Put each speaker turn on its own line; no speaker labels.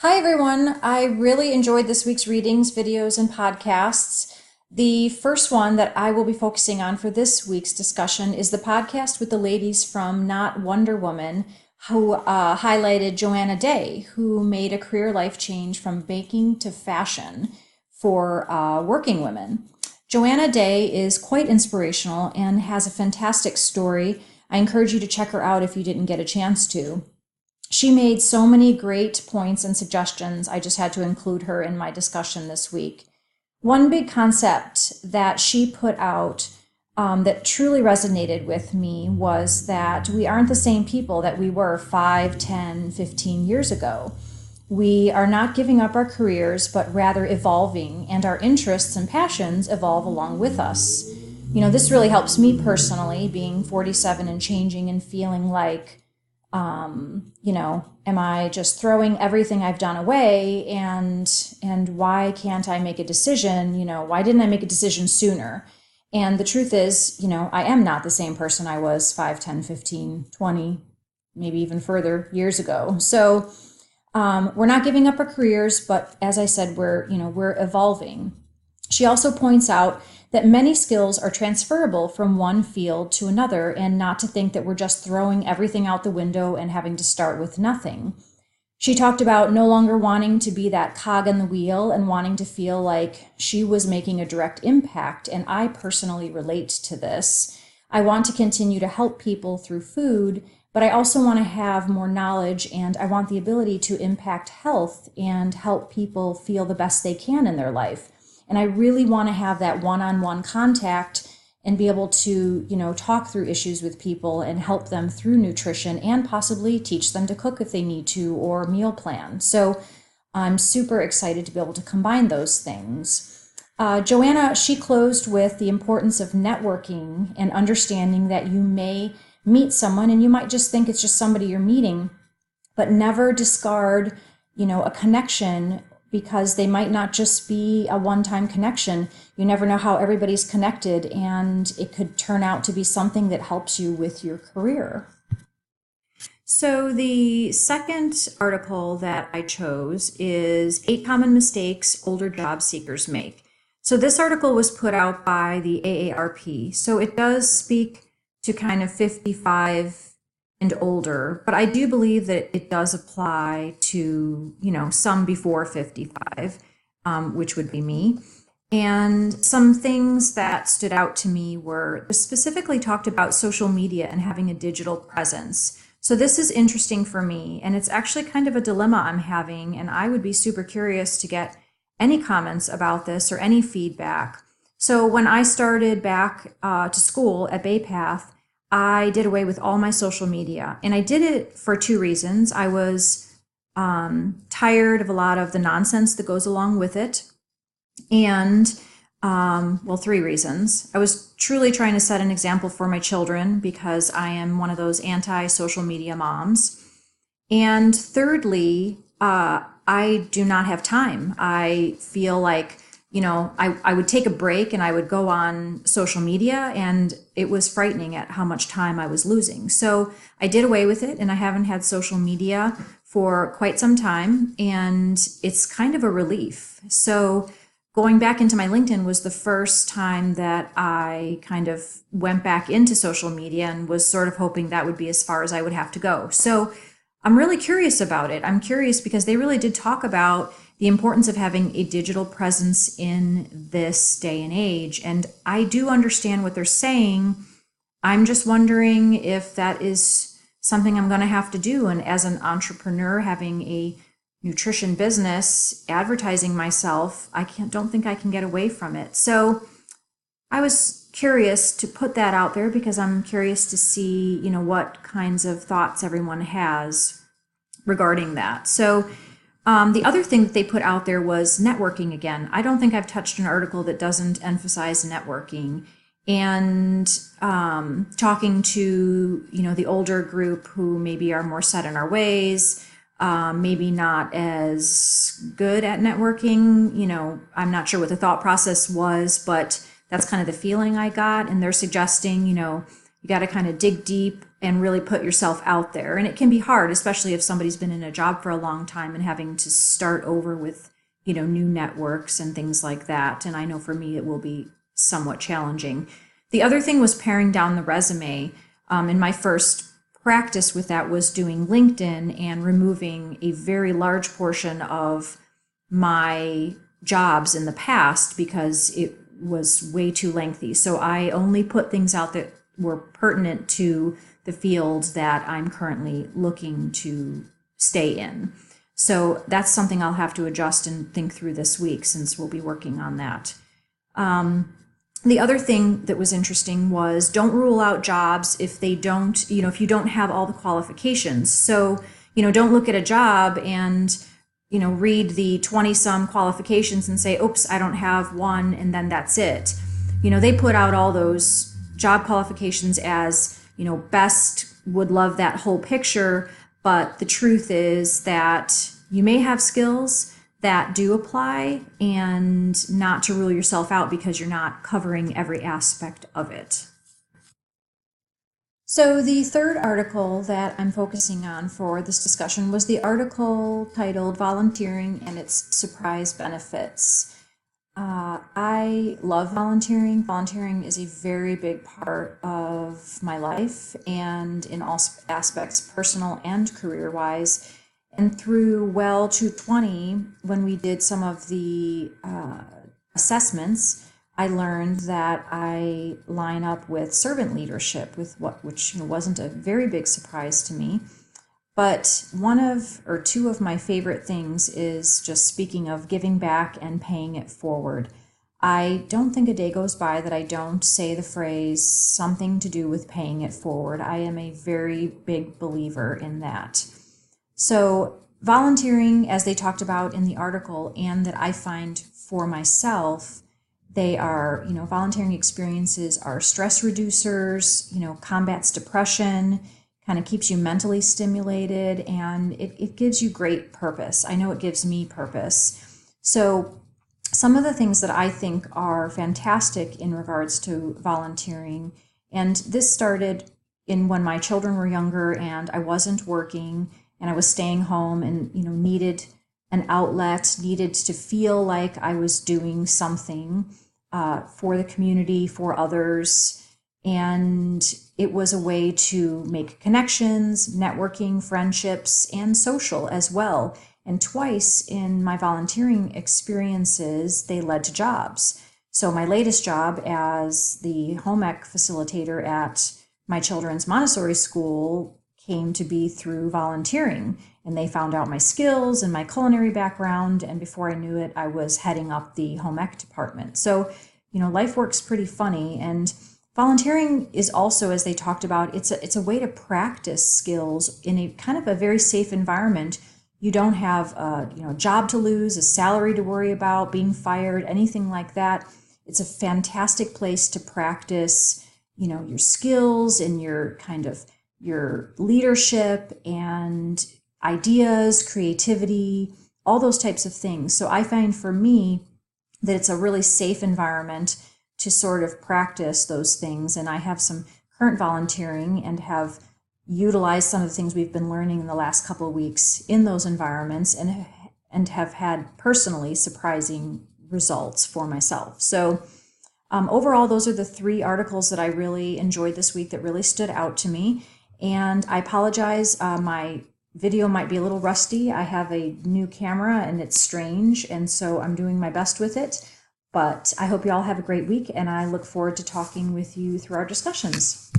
Hi, everyone. I really enjoyed this week's readings, videos, and podcasts. The first one that I will be focusing on for this week's discussion is the podcast with the ladies from Not Wonder Woman, who highlighted Joanna Day, who made a career life change from baking to fashion for working women. Joanna Day is quite inspirational and has a fantastic story. I encourage you to check her out if you didn't get a chance to. She made so many great points and suggestions. I just had to include her in my discussion this week. One big concept that she put out that truly resonated with me was that we aren't the same people that we were 5, 10, 15 years ago. We are not giving up our careers, but rather evolving, and our interests and passions evolve along with us. This really helps me personally, being 47 and changing and feeling like am I just throwing everything I've done away, and why can't I make a decision? Why didn't I make a decision sooner? And the truth is, I am not the same person I was 5, 10, 15, 20, maybe even further years ago. So we're not giving up our careers, but as I said, we're evolving. She also points out that many skills are transferable from one field to another, and not to think that we're just throwing everything out the window and having to start with nothing. She talked about no longer wanting to be that cog in the wheel and wanting to feel like she was making a direct impact, and I personally relate to this. I want to continue to help people through food, but I also want to have more knowledge, and I want the ability to impact health and help people feel the best they can in their life. And I really want to have that one-on-one contact and be able to, talk through issues with people and help them through nutrition, and possibly teach them to cook if they need to, or meal plan. So I'm super excited to be able to combine those things. Joanna, she closed with the importance of networking and understanding that you may meet someone and you might just think it's just somebody you're meeting, but never discard, a connection, because they might not just be a one-time connection. You never know how everybody's connected, and it could turn out to be something that helps you with your career. So the second article that I chose is 8 Common Mistakes Older Job Seekers Make. So this article was put out by the AARP. So it does speak to kind of 55 and older, but I do believe that it does apply to, some before 55, which would be me. And some things that stood out to me were specifically talked about social media and having a digital presence. So this is interesting for me, and it's actually kind of a dilemma I'm having, and I would be super curious to get any comments about this or any feedback. So when I started back to school at Bay Path, I did away with all my social media, and I did it for 2 reasons. I was tired of a lot of the nonsense that goes along with it, and 3 reasons. I was truly trying to set an example for my children, because I am one of those anti-social media moms. And thirdly, I do not have time. I feel like I would take a break and I would go on social media, and it was frightening at how much time I was losing. So I did away with it, and I haven't had social media for quite some time, and it's kind of a relief. So going back into my LinkedIn was the first time that I kind of went back into social media, and was sort of hoping that would be as far as I would have to go. So I'm really curious about it. I'm curious because they really did talk about the importance of having a digital presence in this day and age. And I do understand what they're saying. I'm just wondering if that is something I'm going to have to do. And as an entrepreneur, having a nutrition business, advertising myself, don't think I can get away from it. So I was curious to put that out there, because I'm curious to see, what kinds of thoughts everyone has regarding that. So the other thing that they put out there was networking again. I don't think I've touched an article that doesn't emphasize networking, and talking to, the older group who maybe are more set in our ways, maybe not as good at networking. I'm not sure what the thought process was, but that's kind of the feeling I got. And they're suggesting, you got to kind of dig deep and really put yourself out there. And it can be hard, especially if somebody's been in a job for a long time and having to start over with, new networks and things like that. And I know for me, it will be somewhat challenging. The other thing was paring down the resume. And my first practice with that was doing LinkedIn and removing a very large portion of my jobs in the past because it was way too lengthy. So I only put things out that were pertinent to the field that I'm currently looking to stay in. So that's something I'll have to adjust and think through this week since we'll be working on that. The other thing that was interesting was don't rule out jobs if they don't, if you don't have all the qualifications. So, don't look at a job and, read the 20-some qualifications and say, oops, I don't have one, and then that's it. They put out all those job qualifications as, best, would love that whole picture, but the truth is that you may have skills that do apply, and not to rule yourself out because you're not covering every aspect of it. So the third article that I'm focusing on for this discussion was the article titled Volunteering and Its Surprise Benefits. I love volunteering. Volunteering is a very big part of my life and in all aspects, personal and career-wise. And through Well 220, when we did some of the assessments, I learned that I line up with servant leadership, which wasn't a very big surprise to me. But two of my favorite things is just speaking of giving back and paying it forward. I don't think a day goes by that I don't say the phrase something to do with paying it forward. I am a very big believer in that. So volunteering, as they talked about in the article, and that I find for myself, they are, volunteering experiences are stress reducers, combats depression, kind of keeps you mentally stimulated, and it gives you great purpose. I know it gives me purpose. So some of the things that I think are fantastic in regards to volunteering, and this started when my children were younger and I wasn't working and I was staying home and, needed an outlet, needed to feel like I was doing something for the community, for others. And it was a way to make connections, networking, friendships, and social as well. And twice in my volunteering experiences, they led to jobs. So my latest job as the home ec facilitator at my children's Montessori school came to be through volunteering. And they found out my skills and my culinary background. And before I knew it, I was heading up the home ec department. So, life works pretty funny. And volunteering is also, as they talked about, it's a way to practice skills in a kind of a very safe environment. You don't have a job to lose, a salary to worry about, being fired, anything like that. It's a fantastic place to practice, your skills and your leadership and ideas, creativity, all those types of things. So I find for me that it's a really safe environment to sort of practice those things. And I have some current volunteering and have utilized some of the things we've been learning in the last couple of weeks in those environments and have had personally surprising results for myself. So overall, those are the three articles that I really enjoyed this week that really stood out to me. And I apologize, my video might be a little rusty. I have a new camera and it's strange, and so I'm doing my best with it. But I hope you all have a great week, and I look forward to talking with you through our discussions.